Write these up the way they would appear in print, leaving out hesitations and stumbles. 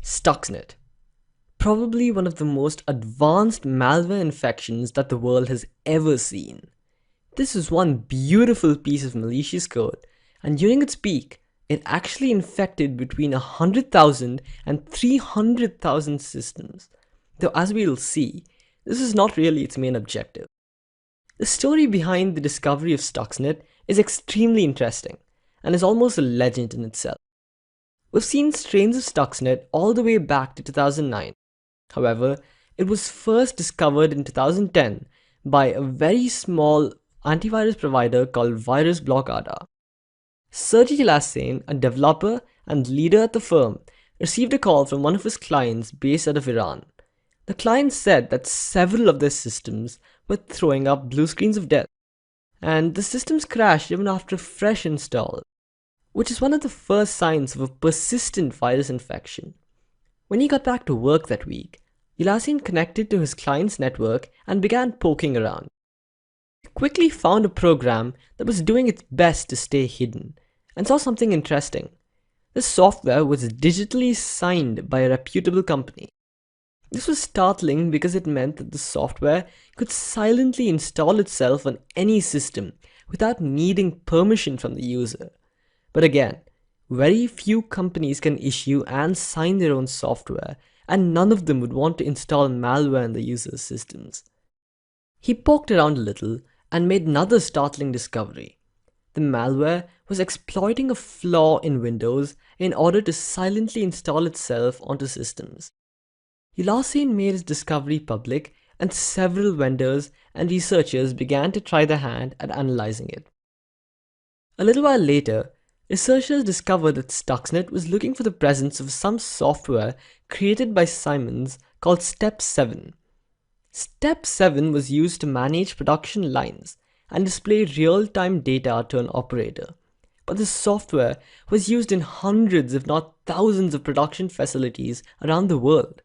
Stuxnet. Probably one of the most advanced malware infections that the world has ever seen. This is one beautiful piece of malicious code, and during its peak, it actually infected between 100,000 and 300,000 systems. Though as we'll see, this is not really its main objective. The story behind the discovery of Stuxnet is extremely interesting, and is almost a legend in itself. We've seen strains of Stuxnet all the way back to 2009. However, it was first discovered in 2010 by a very small antivirus provider called VirusBlockAda. Sergey Lassain, a developer and leader at the firm, received a call from one of his clients based out of Iran. The client said that several of their systems were throwing up blue screens of death, and the systems crashed even after a fresh install, which is one of the first signs of a persistent virus infection. When he got back to work that week, Lassain connected to his client's network and began poking around. He quickly found a program that was doing its best to stay hidden, and saw something interesting. This software was digitally signed by a reputable company. This was startling because it meant that the software could silently install itself on any system without needing permission from the user. But again, very few companies can issue and sign their own software, and none of them would want to install malware in the user's systems. He poked around a little and made another startling discovery. The malware was exploiting a flaw in Windows in order to silently install itself onto systems. Lassain made his discovery public, and several vendors and researchers began to try their hand at analyzing it. A little while later, researchers discovered that Stuxnet was looking for the presence of some software created by Siemens called Step 7. Step 7 was used to manage production lines and display real-time data to an operator. But this software was used in hundreds if not thousands of production facilities around the world.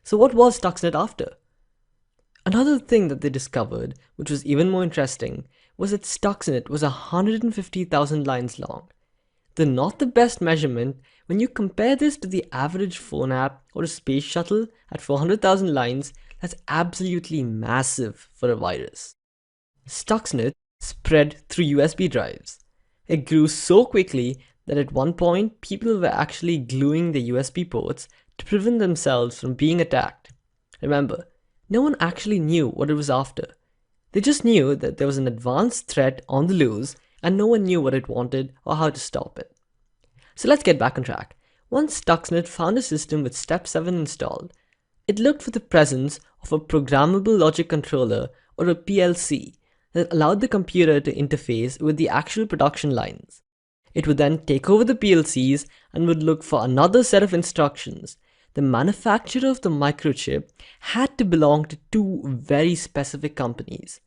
So what was Stuxnet after? Another thing that they discovered, which was even more interesting, was that Stuxnet was 150,000 lines long. Though not the best measurement, when you compare this to the average phone app or a space shuttle at 400,000 lines, that's absolutely massive for a virus. Stuxnet spread through USB drives. It grew so quickly that at one point people were actually gluing the USB ports to prevent themselves from being attacked. Remember, no one actually knew what it was after. They just knew that there was an advanced threat on the loose and no one knew what it wanted or how to stop it. So let's get back on track. Once Stuxnet found a system with Step 7 installed, it looked for the presence of a programmable logic controller, or a PLC, that allowed the computer to interface with the actual production lines. It would then take over the PLCs and would look for another set of instructions. The manufacturer of the microchip had to belong to two very specific companies.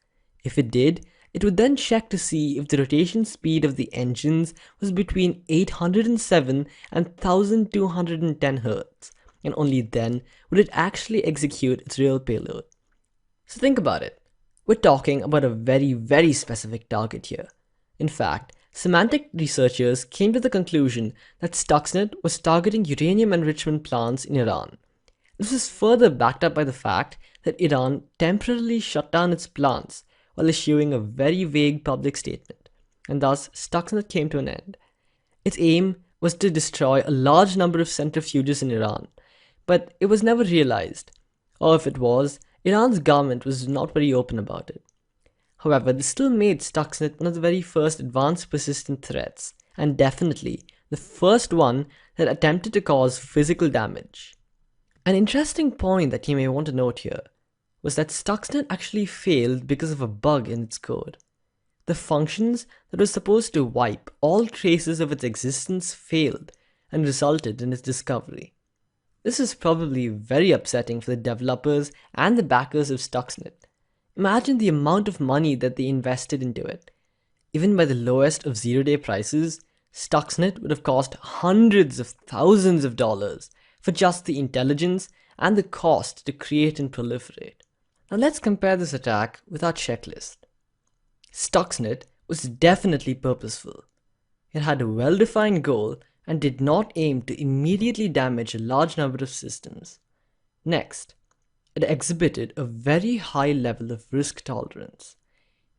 If it did, it would then check to see if the rotation speed of the engines was between 807 and 1210 Hz, and only then would it actually execute its real payload. So think about it. We're talking about a very specific target here. In fact, semantic researchers came to the conclusion that Stuxnet was targeting uranium enrichment plants in Iran. This was further backed up by the fact that Iran temporarily shut down its plants while issuing a very vague public statement, and thus Stuxnet came to an end. Its aim was to destroy a large number of centrifuges in Iran, but it was never realized, or if it was, Iran's government was not very open about it. However, this still made Stuxnet one of the very first advanced persistent threats, and definitely the first one that attempted to cause physical damage. An interesting point that you may want to note here was that Stuxnet actually failed because of a bug in its code. The functions that were supposed to wipe all traces of its existence failed and resulted in its discovery. This is probably very upsetting for the developers and the backers of Stuxnet. Imagine the amount of money that they invested into it. Even by the lowest of zero-day prices, Stuxnet would have cost hundreds of thousands of dollars for just the intelligence and the cost to create and proliferate. Now let's compare this attack with our checklist. Stuxnet was definitely purposeful. It had a well-defined goal and did not aim to immediately damage a large number of systems. Next, it exhibited a very high level of risk tolerance.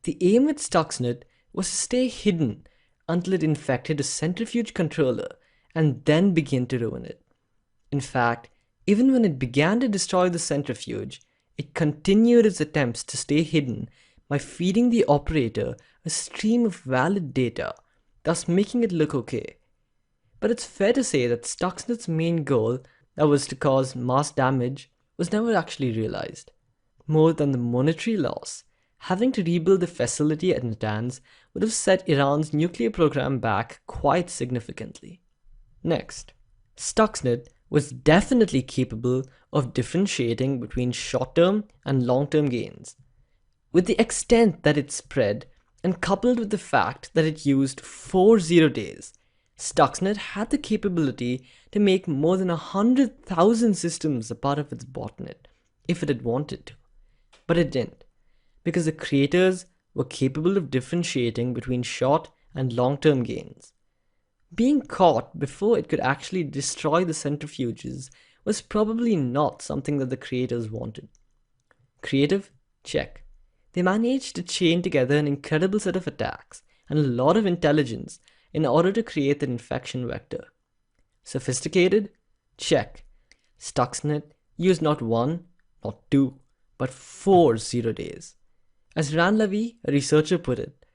The aim with Stuxnet was to stay hidden until it infected a centrifuge controller and then begin to ruin it. In fact, even when it began to destroy the centrifuge, it continued its attempts to stay hidden by feeding the operator a stream of valid data, thus making it look okay. But it's fair to say that Stuxnet's main goal, that was to cause mass damage, was never actually realized. More than the monetary loss, having to rebuild the facility at Natanz would have set Iran's nuclear program back quite significantly. Next, Stuxnet was definitely capable of differentiating between short-term and long-term gains. With the extent that it spread, and coupled with the fact that it used 40 days, Stuxnet had the capability to make more than 100,000 systems a part of its botnet, if it had wanted to. But it didn't, because the creators were capable of differentiating between short and long-term gains. Being caught before it could actually destroy the centrifuges was probably not something that the creators wanted. Creative? Check. They managed to chain together an incredible set of attacks and a lot of intelligence in order to create that infection vector. Sophisticated? Check. Stuxnet used not one, not two, but 40 days. As Ran Levy, a researcher, put it,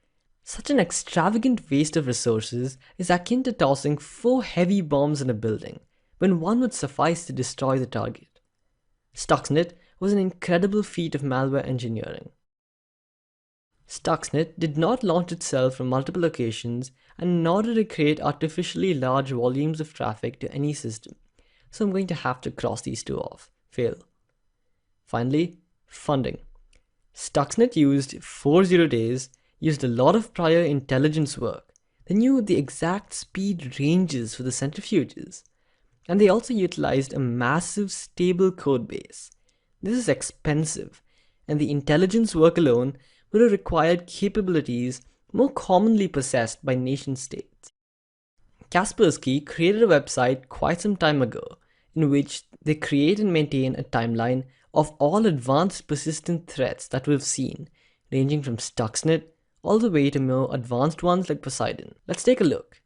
such an extravagant waste of resources is akin to tossing 4 heavy bombs in a building, when one would suffice to destroy the target. Stuxnet was an incredible feat of malware engineering. Stuxnet did not launch itself from multiple locations, and nor did it create artificially large volumes of traffic to any system, so I'm going to have to cross these two off. Fail. Finally, funding. Stuxnet used 40 days, used a lot of prior intelligence work. They knew the exact speed ranges for the centrifuges, and they also utilized a massive stable code base. This is expensive, and the intelligence work alone would have required capabilities more commonly possessed by nation states. Kaspersky created a website quite some time ago in which they create and maintain a timeline of all advanced persistent threats that we've seen, ranging from Stuxnet all the way to more advanced ones like Poseidon. Let's take a look.